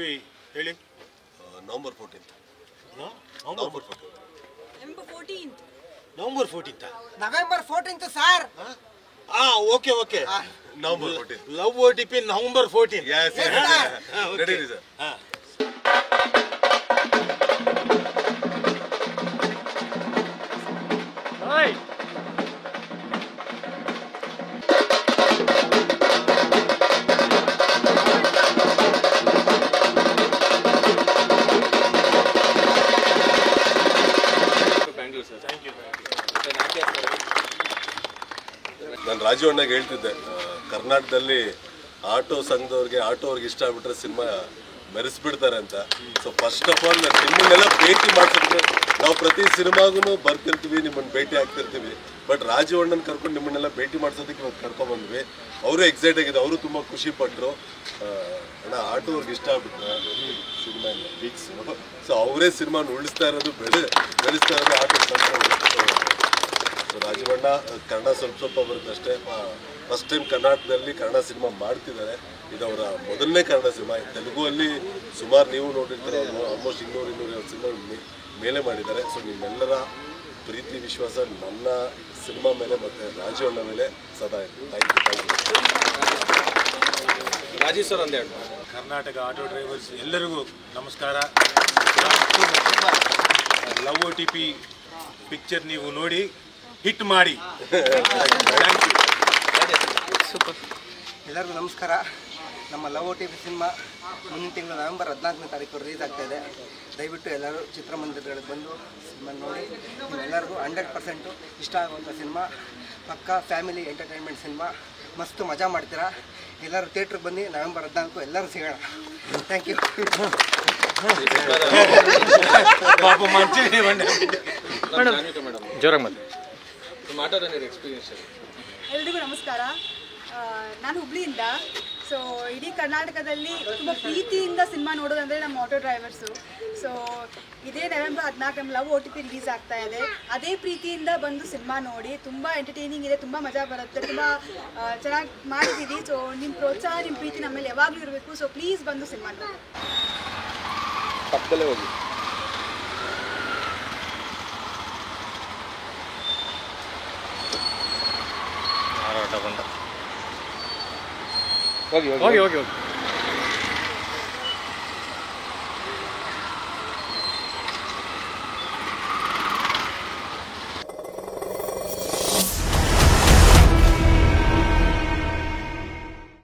P ಹೇಳಿ. November 14th. November 14th. November 14th. November 14th sir. Okay okay. November 14th. Love OTP November 14th. Yes, Yes, sir. sir. Ready, sir. ನಾನು ರಾಜು ಅಣ್ಣಗೆ ಹೇಳ್ತಿದ್ದೆ, ಕರ್ನಾಟಕದಲ್ಲಿ auto ಸಂಘದವ್ರಿಗೆ ಅವ್ರಿಗೆ ಇಷ್ಟ ಆಗ್ಬಿಟ್ರೆ cinema ಮೆರೆಸ್ಬಿಡ್ತಾರೆ ಅಂತ. So first of all ನಿಮ್ಮನ್ನೆಲ್ಲ ಭೇಟಿ ಮಾಡ್ತಿದ್ರೆ ನಾವು ಪ್ರತಿ ಸಿನಿಮಾಗೂ ಬರ್ತಿರ್ತೀವಿ, ನಿಮ್ಮನ್ನು ಭೇಟಿ ಆಗ್ತಿರ್ತೀವಿ. ಬಟ್ ರಾಜು ಅಣ್ಣನ ಕರ್ಕೊಂಡು ನಿಮ್ಮನ್ನೆಲ್ಲ ಭೇಟಿ ಮಾಡಿಸೋದಕ್ಕೆ ಇವತ್ತು ಕರ್ಕೊಂಡ್ಬಂದ್ವಿ. ಅವರು ಎಕ್ಸೈಟ್ ಆಗಿದೆ, ಅವರು ತುಂಬ ಖುಷಿ ಪಟ್ಟರು. ಅಣ್ಣ ಅವ್ರಿಗೆ ಇಷ್ಟ ಆಗ್ಬಿಟ್ರೆ ಸಿನಿಮಾ ವೀಕ್ಸ್. ಸೊ ಅವರೇ ಸಿನಿಮಾನ ಉಳಿಸ್ತಾ ಇರೋದು ಬೆಳೆಸ್ತಾ ಇರೋದು ಆಟೋ ಸಂಘ. ರಾಜವಣ್ಣ ಕನ್ನಡ ಸ್ವಲ್ಪ ಬರುತ್ತೆ ಅಷ್ಟೇ. ಫಸ್ಟ್ ಟೈಮ್ ಕರ್ನಾಟಕದಲ್ಲಿ ಕನ್ನಡ ಸಿನಿಮಾ ಮಾಡ್ತಿದ್ದಾರೆ. ಇದು ಅವರ ಮೊದಲನೇ ಕನ್ನಡ ಸಿನಿಮಾ. ತೆಲುಗುವಲ್ಲಿ ಸುಮಾರು ನೀವು ನೋಡಿರ್ತಾರೆ, ಆಲ್ಮೋಸ್ಟ್ 200-250 ಸಿನಿಮಾ ಮೇಲೆ ಮಾಡಿದ್ದಾರೆ. ಸೊ ನಿಮ್ಮೆಲ್ಲರ ಪ್ರೀತಿ ವಿಶ್ವಾಸ ನನ್ನ ಸಿನಿಮಾ ಮೇಲೆ ಮತ್ತು ರಾಜವಣ್ಣ ಮೇಲೆ ಸದಾ ಇದೆ. Thank you. ರಾಜೀವ್ ಸರ್ ಒಂದೆರಡು. ಕರ್ನಾಟಕ ಆಟೋ ಡ್ರೈವರ್ಸ್ ಎಲ್ಲರಿಗೂ ನಮಸ್ಕಾರ. ಲವ್ OTP ಪಿಕ್ಚರ್ ನೀವು ನೋಡಿ ಹಿಟ್ ಮಾಡಿ. Thank you. ಎಲ್ಲರಿಗೂ ನಮಸ್ಕಾರ. ನಮ್ಮ ಲವ್ OTP ಸಿನಿಮಾ ಮುಂದಿನ ತಿಂಗಳು ನವೆಂಬರ್ 14ನೇ ತಾರೀಕು ರಿಲೀಸ್ ಆಗ್ತಾಯಿದೆ. ದಯವಿಟ್ಟು ಎಲ್ಲರೂ ಚಿತ್ರಮಂದಿರಗಳಿಗೆ ಬಂದು ಸಿನಿಮಾ ನೋಡಿ. ನಿಮ್ಮೆಲ್ಲರಿಗೂ 100% ಇಷ್ಟ ಆಗುವಂಥ ಸಿನಿಮಾ. ಪಕ್ಕಾ ಫ್ಯಾಮಿಲಿ ಎಂಟರ್ಟೈನ್ಮೆಂಟ್ ಸಿನಿಮಾ. ಮಸ್ತ್ ಮಜಾ ಮಾಡ್ತೀರಾ. ಎಲ್ಲರೂ ಥಿಯೇಟ್ರಿಗೆ ಬನ್ನಿ. ನವೆಂಬರ್ 14 ಎಲ್ಲರೂ ಸಿಗೋಣ. Thank you. ಜೋರಾಗಿ ಮತ್ತೆ ಮಾತಾಡೋಣ ಎಕ್ಸ್ಪೀರಿಯನ್ಸ್. ಎಲ್ರಿಗೂ ನಮಸ್ಕಾರ. ನಾನು ಹುಬ್ಳಿಯಿಂದ. ಸೊ ಇಡೀ ಕರ್ನಾಟಕದಲ್ಲಿ ತುಂಬ ಪ್ರೀತಿಯಿಂದ ಸಿನಿಮಾ ನೋಡೋದಂದರೆ ನಮ್ಮ ಆಟೋ ಡ್ರೈವರ್ಸು. ಸೊ ಇದೇ ನವೆಂಬರ್ 14 ಲವ್ OTP ರಿಲೀಸ್ ಆಗ್ತಾ ಇದೆ. ಅದೇ ಪ್ರೀತಿಯಿಂದ ಬಂದು ಸಿನಿಮಾ ನೋಡಿ. ತುಂಬ ಎಂಟರ್ಟೈನಿಂಗ್ ಇದೆ, ತುಂಬ ಮಜಾ ಬರುತ್ತೆ, ತುಂಬ ಚೆನ್ನಾಗಿ ಮಾಡಿದ್ದೀವಿ. ಸೊ ನಿಮ್ಮ ಪ್ರೋತ್ಸಾಹ, ನಿಮ್ಮ ಪ್ರೀತಿ ನಮ್ಮ ಮೇಲೆ ಯಾವಾಗಲೂ ಇರಬೇಕು. ಸೊ ಪ್ಲೀಸ್ ಬಂದು ಸಿನಿಮಾ ನೋಡಿ. ಪಕ್ಕದಲ್ಲೇ ಹೋಗಿ. ಹೋಗಿ ಹೋಗಿ ಹೋಗಿ ಹೋಗಿ.